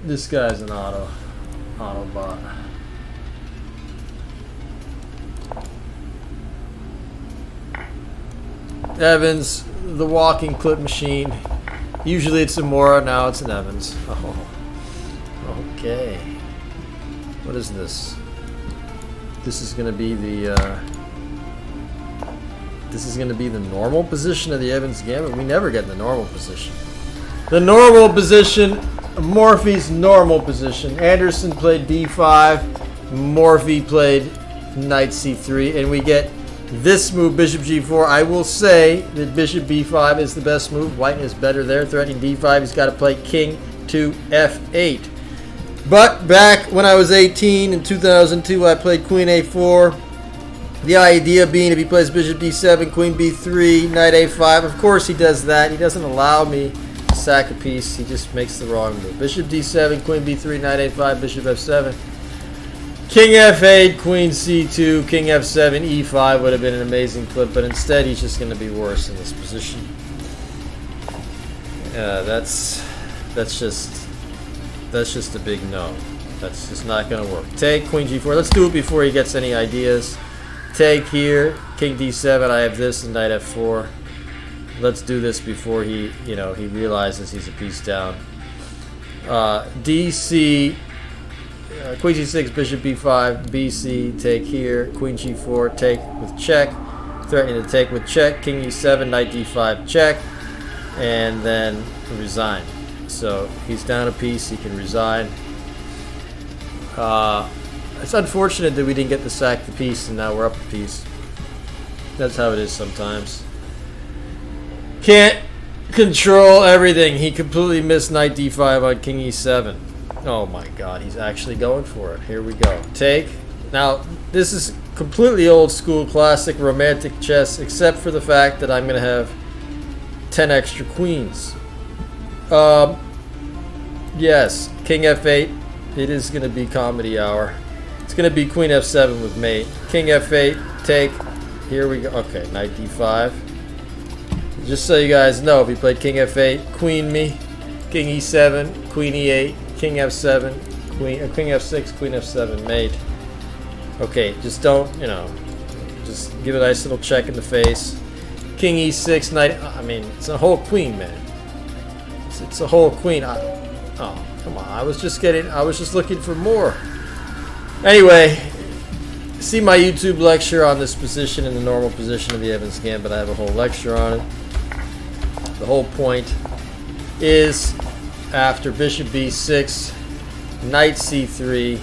This guy's an Autobot. Evans, the walking clip machine. Usually it's a Mora, now it's an Evans. Oh, okay. What is this? This is going to be the normal position of the Evans Gambit. We never get in the normal position. The normal position, Morphe's normal position. Anderson played D5, Morphe played Knight C3, and we get this move, Bishop G4. I will say that Bishop B5 is the best move. White is better there. Threatening D5, he's got to play King to F8. But back when I was 18 in 2002, I played Queen A4. The idea being if he plays Bishop D7, Queen B3, Knight A5, of course he does that. He doesn't allow me to sack a piece. He just makes the wrong move. Bishop D7, Queen B3, Knight A5, Bishop F7. King F8, Queen C2, King F7, E5 would have been an amazing clip, but instead he's just going to be worse in this position. That's just a big no. That's just not going to work. Take Queen G4. Let's do it before he gets any ideas. Take here, King D7. I have this and Knight F4. Let's do this before he realizes he's a piece down. DC. Queen G6, Bishop B5, BC, take here, Queen G4, take with check, threatening to take with check, King E7, Knight D5, check, and then resign. So he's down a piece, he can resign. It's unfortunate that we didn't get to sack the piece and now we're up a piece. That's how it is sometimes. Can't control everything. He completely missed Knight D5 on King E7. Oh my god, he's actually going for it. Here we go. Take. Now, this is completely old school, classic, romantic chess, except for the fact that I'm going to have 10 extra queens. Yes, King F8. It is going to be comedy hour. It's going to be Queen F7 with mate. King F8, take. Here we go. Okay, Knight D5. Just so you guys know, if he played King F8, Queen me, King E7, Queen E8, King F7, King F6, Queen F7, mate. Okay, just don't, just give a nice little check in the face. King E6, Knight. I mean, it's a whole queen, man. It's a whole queen. Oh, come on. I was just looking for more. Anyway, see my YouTube lecture on this position in the normal position of the Evans Gambit. I have a whole lecture on it. The whole point is after Bishop B6, Knight C3,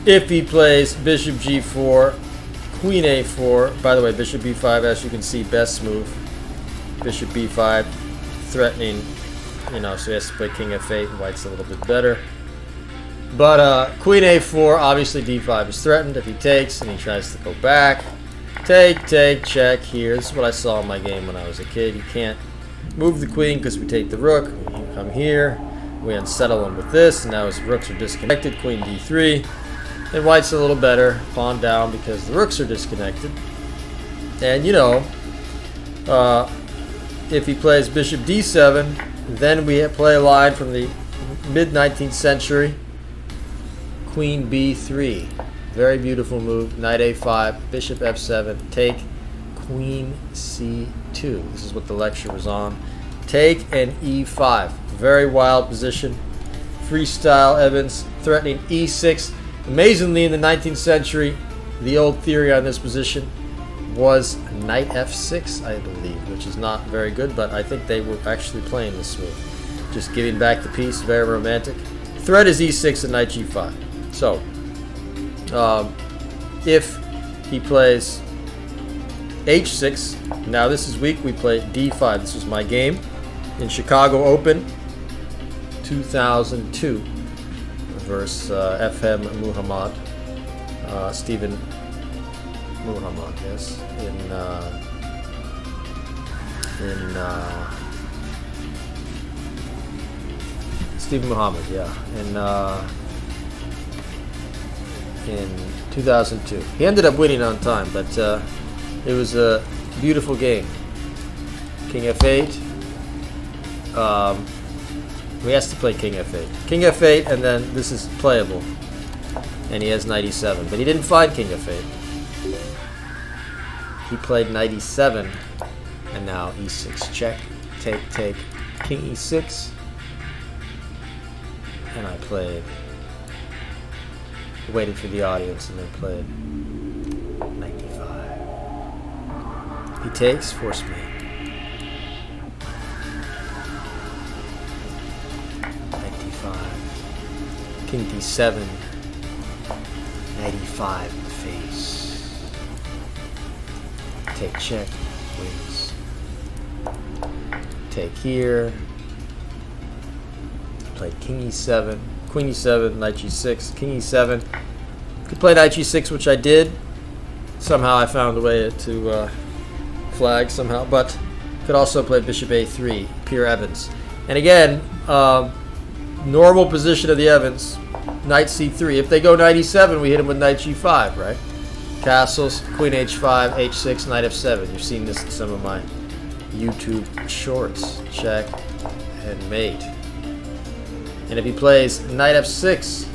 if he plays Bishop G4, Queen A4, by the way, Bishop B5, as you can see, best move. Bishop B5, threatening, so he has to play King F8, and White's a little bit better. But Queen A4, obviously D5 is threatened if he takes, and he tries to go back. Take, check here. This is what I saw in my game when I was a kid. You can't move the queen because we take the rook. We come here. We unsettle him with this, and now his rooks are disconnected. Queen D3. And White's a little better. Pawn down because the rooks are disconnected. And, if he plays Bishop D7, then we play a line from the mid-19th century. Queen B3. Very beautiful move. Knight A5, Bishop F7, take, Queen C2. This is what the lecture was on. Take and E5. Very wild position. Freestyle Evans threatening E6. Amazingly, in the 19th century, the old theory on this position was Knight F6, I believe, which is not very good, but I think they were actually playing this move. Just giving back the piece, very romantic. Threat is E6 and Knight G5. So, if he plays H6, now this is weak, we play D5. This was my game in Chicago Open 2002 versus FM Muhammad, Stephen Muhammad, yes, Stephen Muhammad, yeah, in 2002. He ended up winning on time, but it was a beautiful game. King F8, He has to play king f8. King f8, and then this is playable. And he has knight e7, but he didn't find king f8. He played knight e7, and now e6 check, take, take, king e6, and I waited for the audience, and then played knight d5. He takes, force mate. Knight d5, king d7, knight e5 in the face. Take, check, wins. Take here. Played king e7, queen e7, knight g6, king e7. Could play knight g6, which I did. Somehow I found a way to flag somehow, but could also play bishop a3, Pierre Evans. And again, normal position of the Evans, knight c3. If they go knight e7, we hit him with knight g5, right? Castles, queen h5, h6, knight f7. You've seen this in some of my YouTube shorts. Check and mate. And if he plays knight f6,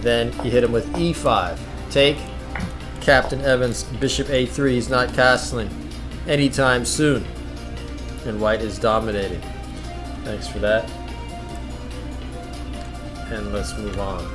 then you hit him with e5. Take. Captain Evans, bishop a3. He's not castling anytime soon. And white is dominating. Thanks for that. And let's move on.